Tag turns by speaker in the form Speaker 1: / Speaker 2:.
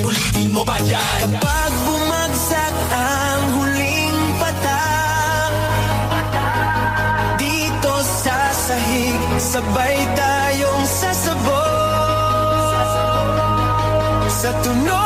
Speaker 1: ulitin mo ba yan?
Speaker 2: Kapag bumagsak ang huling patak, dito sa sahig, sabay tayong sasabog sa tunog